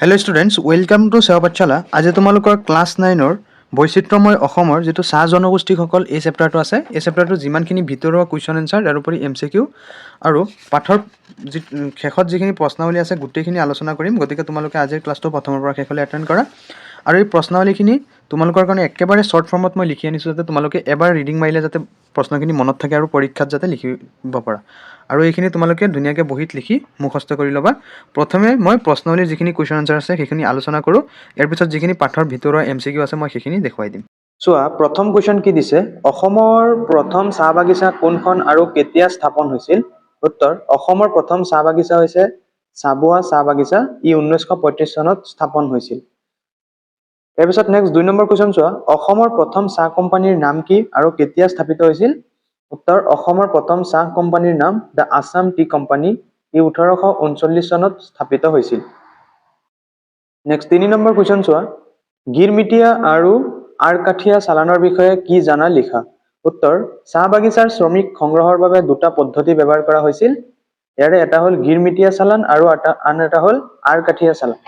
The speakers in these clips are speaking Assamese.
হেল্ল' ষ্টুডেণ্টছ, ৱেলকাম টু সেৱা পাঠশালা। আজি তোমালোকৰ ক্লাছ 9-ৰ বৈচিত্ৰ্যময় অসমৰ যিটো চাহ জনগোষ্ঠীসকল এই চেপ্টাৰটো আছে, এই চেপ্টাৰটো যিমানখিনি ভিতৰুৱা কুৱেশ্যন এনচাৰ, তাৰোপৰি MCQ আৰু পাঠৰ শেষত যিখিনি প্ৰশ্নাৱলী আছে গোটেইখিনি আলোচনা কৰিম। গতিকে তোমালোকে আজিৰ ক্লাছটো প্ৰথমৰ পৰা শেষলৈ এটেণ্ড কৰা। আৰু এই প্ৰশ্নাৱলীখিনি তোমালোকৰ কাৰণে একেবাৰে শ্বৰ্ট ফৰ্মত মই লিখি আনিছোঁ, যাতে তোমালোকে এবাৰ ৰিডিং মাৰিলে যাতে প্ৰশ্নখিনি মনত থাকে আৰু পৰীক্ষাত যাতে লিখিব পাৰা। আৰু এইখিনি তোমালোকে ধুনীয়াকৈ বহীত লিখি মুখস্থ কৰি ল'বা। প্ৰথমে মই প্ৰশ্নাৱলীৰ যিখিনি কুৱেশ্যন আনচাৰ আছে সেইখিনি আলোচনা কৰোঁ। ইয়াৰ পিছত যিখিনি পাঠৰ ভিতৰুৱা MCQ আছে মই সেইখিনি দেখুৱাই দিম। চোৱা, প্ৰথম কুৱেশ্যন কি দিছে? অসমৰ প্ৰথম চাহ বাগিচা কোনখন আৰু কেতিয়া স্থাপন হৈছিল? উত্তৰ: অসমৰ প্ৰথম চাহ বাগিচা হৈছে চাবুৱা চাহ বাগিচা। ই 1935 চনত স্থাপন হৈছিল। ইয়াৰ পিছত নেক্সট 2 নম্বৰ কুৱেশ্যন চোৱা। অসমৰ প্ৰথম চাহ কোম্পানীৰ নাম কি আৰু কেতিয়া স্থাপিত হৈছিল? উত্তৰ: অসমৰ প্ৰথম চাহ কোম্পানীৰ নাম দ্য আছাম টি কোম্পানী। ই 1839 চনত স্থাপিত হৈছিল। নেক্সট 3 নম্বৰ কুৱেশ্যন চোৱা। গিৰমিটিয়া আৰু আৰকাঠিয়া চালানৰ বিষয়ে কি জানা লিখা? উত্তৰ: চাহ বাগিচাৰ শ্ৰমিক সংগ্ৰহৰ বাবে দুটা পদ্ধতি ব্যৱহাৰ কৰা হৈছিল। ইয়াৰে এটা হ'ল গিৰমিটিয়া চালান আৰু আন এটা হ'ল আৰকাঠিয়া চালান।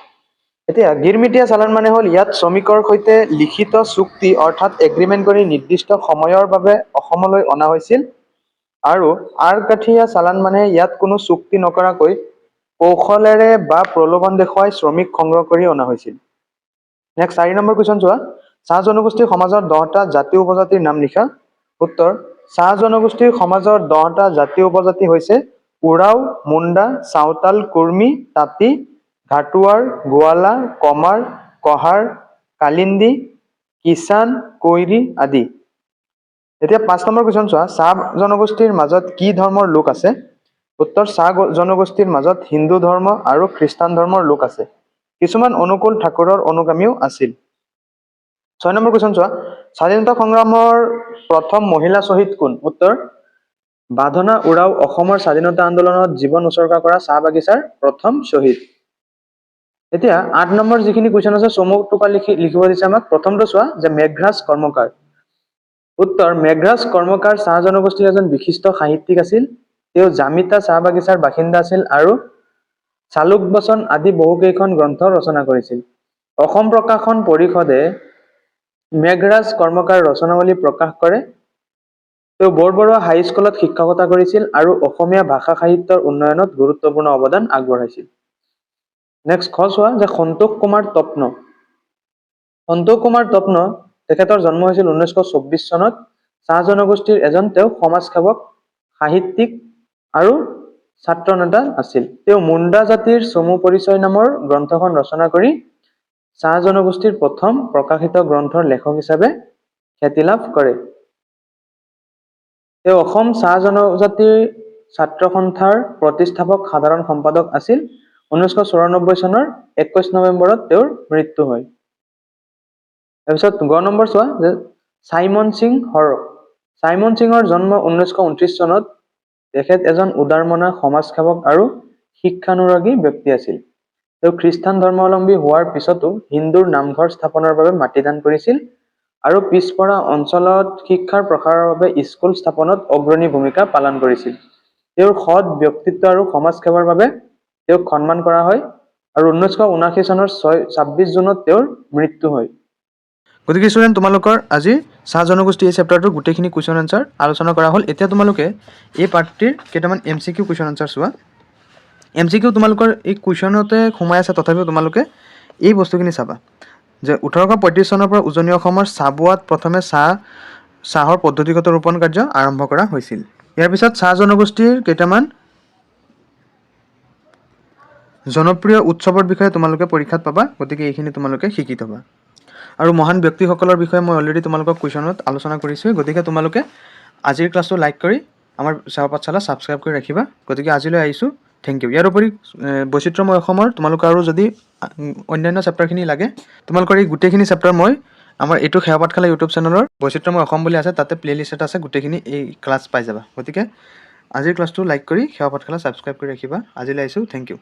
এতিয়া গিৰমিটিয়া চালান মানে হ'ল ইয়াত শ্ৰমিকৰ সৈতে লিখিত চুক্তি অৰ্থাৎ এগ্ৰিমেণ্ট কৰি নিৰ্দিষ্ট সময়ৰ বাবে অসমলৈ অনা হৈছিল। আৰু আৰকাঠিয়া চালান মানে ইয়াত কোনো চুক্তি নকৰাকৈ কৌশলেৰে বা প্ৰলোভন দেখুৱাই শ্ৰমিক সংগ্ৰহ কৰি অনা হৈছিল। নেক্সট 4 নম্বৰ কুৱেশ্যন চোৱা। চাহ জনগোষ্ঠীৰ সমাজৰ 10টা জাতি উপজাতিৰ নাম লিখা। উত্তৰ: চাহ জনগোষ্ঠীৰ সমাজৰ 10টা জাতি উপজাতি হৈছে উৰাও, মুণ্ডা, চাওতাল, কুৰ্মী, তাঁতী, ঘাটুৱাৰ, গোৱালা, কমাৰ, কহাৰ, কালিন্দী, কিষাণ, কৈৰী আদি। এতিয়া 5 নম্বৰ কুৱেশ্যন চোৱা। চাহ জনগোষ্ঠীৰ মাজত কি ধৰ্মৰ লোক আছে? উত্তৰ: চাহ জনগোষ্ঠীৰ মাজত হিন্দু ধৰ্ম আৰু খ্ৰীষ্টান ধৰ্মৰ লোক আছে। কিছুমান অনুকূল ঠাকুৰৰ অনুগামীও আছিল। 6 নম্বৰ কুৱেশ্যন চোৱা। স্বাধীনতা সংগ্ৰামৰ প্ৰথম মহিলা শ্বহীদ কোন? উত্তৰ: বাধনা উৰাও অসমৰ স্বাধীনতা আন্দোলনত জীৱন উচৰ্গা কৰা চাহ বাগিচাৰ প্ৰথম শ্বহীদ। এতিয়া 8 নম্বৰ যিখিনি কুৱেশ্যন আছে চমু টোকা লিখিব দিছে আমাক। প্ৰথমটো চোৱা যে মেঘৰাজ কৰ্মকাৰ। উত্তৰ: মেঘৰাজ কৰ্মকাৰ চাহ জনগোষ্ঠীৰ এজন বিশিষ্ট সাহিত্যিক আছিল। তেওঁ জামিতা চাহ বাগিচাৰ বাসিন্দা আছিল আৰু চালুক বচন আদি বহুকেইখন গ্ৰন্থ ৰচনা কৰিছিল। অসম প্ৰকাশন পৰিষদে মেঘৰাজ কৰ্মকাৰ ৰচনাৱলী প্ৰকাশ কৰে। তেওঁ বৰবৰুৱা হাইস্কুলত শিক্ষকতা কৰিছিল আৰু অসমীয়া ভাষা সাহিত্যৰ উন্নয়নত গুৰুত্বপূৰ্ণ অৱদান আগবঢ়াইছিল। নেক্সট খ চোৱা যে সন্তোষ কুমাৰ তপ্ন। সন্তোষ কুমাৰ তপ্ন তেখেতৰ জন্ম হৈছিল 1924 চনত। চাহ জনগোষ্ঠীৰ এজন তেওঁ সমাজসেৱক, সাহিত্যিক আৰু ছাত্ৰ নেতা আছিল। তেওঁ মুণ্ডা জাতিৰ চমু পৰিচয় নামৰ গ্ৰন্থখন ৰচনা কৰি চাহ জনগোষ্ঠীৰ প্ৰথম প্ৰকাশিত গ্ৰন্থৰ লেখক হিচাপে খ্যাতি লাভ কৰে। তেওঁ অসম চাহ জনজাতি ছাত্ৰ সন্থাৰ প্ৰতিষ্ঠাপক সাধাৰণ সম্পাদক আছিল। 1994 চনৰ 21 নৱেম্বৰত তেওঁৰ মৃত্যু হয়। তাৰপিছত 9 নম্বৰ চোৱা যে চাইমন সিং হৰক। চাইমন সিঙৰ জন্ম 1929 চনত। তেখেত এজন উদাৰমনা সমাজসেৱক আৰু শিক্ষানুৰাগী ব্যক্তি আছিল। তেওঁ খ্ৰীষ্টান ধৰ্মাৱলম্বী হোৱাৰ পিছতো হিন্দুৰ নামঘৰ স্থাপনৰ বাবে মাটিদান কৰিছিল আৰু পিছপৰা অঞ্চলত শিক্ষাৰ প্ৰসাৰৰ বাবে স্কুল স্থাপনত অগ্ৰণী ভূমিকা পালন কৰিছিল। তেওঁৰ সৎ ব্যক্তিত্ব আৰু সমাজ সেৱাৰ বাবে তেওঁক সন্মান কৰা হয় আৰু 1979 চনৰ 26 জুনত তেওঁৰ মৃত্যু হয়। গতিকে ষ্টুডেণ্ট, তোমালোকৰ আজি চাহ জনগোষ্ঠী এই চেপ্টাৰটোৰ গোটেইখিনি কুৱেশ্যন আনচাৰ আলোচনা কৰা হ'ল। এতিয়া তোমালোকে এই পাৰ্টটিৰ কেইটামান MCQ কুৱেশ্যন আনচাৰ চোৱা। MCQ তোমালোকৰ এই কুৱেশ্যনতে সোমাই আছে, তথাপিও তোমালোকে এই বস্তুখিনি চাবা যে 1835 চনৰ পৰা উজনি অসমৰ চাবুৱাত প্ৰথমে চাহৰ পদ্ধতিগত ৰোপণ কাৰ্য আৰম্ভ কৰা হৈছিল। ইয়াৰ পিছত চাহ জনগোষ্ঠীৰ কেইটামান জনপ্ৰিয় উৎসৱৰ বিষয়ে তোমালোকে পৰীক্ষাত পাবা। গতিকে এইখিনি তোমালোকে শিকি থবা। আৰু মহান ব্যক্তিসকলৰ বিষয়ে মই অলৰেডি তোমালোকক কুৱেশ্যনত আলোচনা কৰিছোঁ। গতিকে তোমালোকে আজিৰ ক্লাছটো লাইক কৰি আমাৰ সেৱা পাঠশালা ছাবস্ক্ৰাইব কৰি ৰাখিবা। গতিকে আজিলৈ আহিছোঁ, থেংক ইউ। ইয়াৰ উপৰি বৈচিত্ৰ্যময় অসমৰ তোমালোকৰ আৰু যদি অন্যান্য চেপ্টাৰখিনি লাগে, তোমালোকৰ এই গোটেইখিনি চেপ্টাৰ মই আমাৰ এইটো সেৱা পাঠশালা ইউটিউব চেনেলৰ বৈচিত্ৰ্যময় অসম বুলি আছে, তাতে প্লে'লিষ্ট এটা আছে, গোটেইখিনি এই ক্লাছ পাই যাবা। গতিকে আজিৰ ক্লাছটো লাইক কৰি সেৱা পাঠশালা ছাবস্ক্ৰাইব কৰি ৰাখিবা। আজিলৈ আহিছোঁ, থেংক ইউ।